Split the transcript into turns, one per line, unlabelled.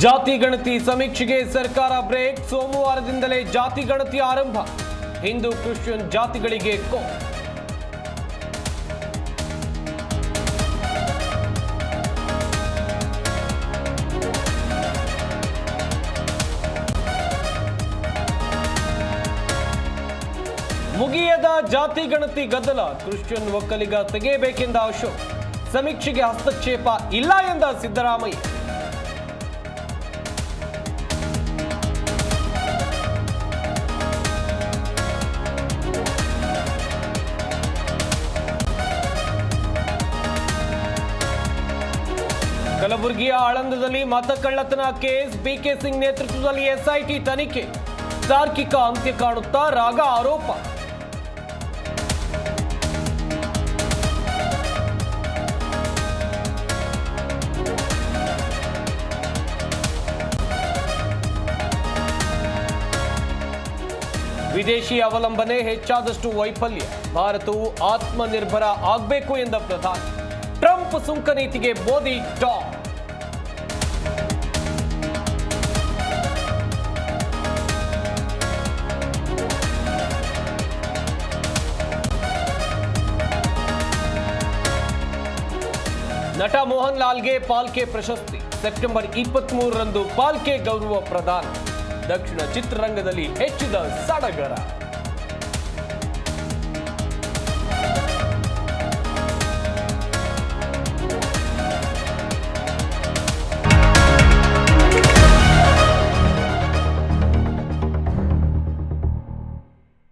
ಜಾತಿ ಗಣತಿ ಸಮೀಕ್ಷೆಗೆ ಸರ್ಕಾರ ಬ್ರೇಕ್. ಸೋಮವಾರದಿಂದಲೇ ಜಾತಿ ಗಣತಿ ಆರಂಭ. ಹಿಂದೂ ಕ್ರಿಶ್ಚಿಯನ್ ಜಾತಿಗಳಿಗೆ ಮುಗಿಯದ ಜಾತಿ ಗಣತಿ ಗದ್ದಲ. ಕ್ರಿಶ್ಚಿಯನ್ ಒಕ್ಕಲಿಗ ತೆಗೆಯಬೇಕೆಂದ ಅಶೋಕ್. ಸಮೀಕ್ಷೆಗೆ ಹಸ್ತಕ್ಷೇಪ ಇಲ್ಲ ಎಂದ ಸಿದ್ದರಾಮಯ್ಯ. ಕಲಬುರಗಿಯ ಆಳಂದದಲ್ಲಿ ಮತಕಳ್ಳತನ ಕೇಸ್. ಬಿಕೆ ಸಿಂಗ್ ನೇತೃತ್ವದಲ್ಲಿ ಎಸ್ಐಟಿ ತನಿಖೆ. ತಾರ್ಕಿಕ ಅಂತ್ಯ ಕಾಣುತ್ತಾ ರಾಗ ಆರೋಪ. ವಿದೇಶಿ ಅವಲಂಬನೆ ಹೆಚ್ಚಾದಷ್ಟು ವೈಫಲ್ಯ. ಭಾರತವು ಆತ್ಮನಿರ್ಭರ ಆಗಬೇಕು ಎಂದ ಪ್ರಧಾನಿ. ಟ್ರಂಪ್ ಸುಂಕ ನೀತಿಗೆ ಮೋದಿ ಟಾಪ್. ನಟ ಮೋಹನ್ ಲಾಲ್ಗೆ ಪಾಲ್ಕೆ ಪ್ರಶಸ್ತಿ. ಸೆಪ್ಟೆಂಬರ್ 23ರಂದು ಪಾಲ್ಕೆ ಗೌರವ ಪ್ರದಾನ. ದಕ್ಷಿಣ ಚಿತ್ರರಂಗದಲ್ಲಿ ಹೆಚ್ಚಿದ ಸಡಗರ.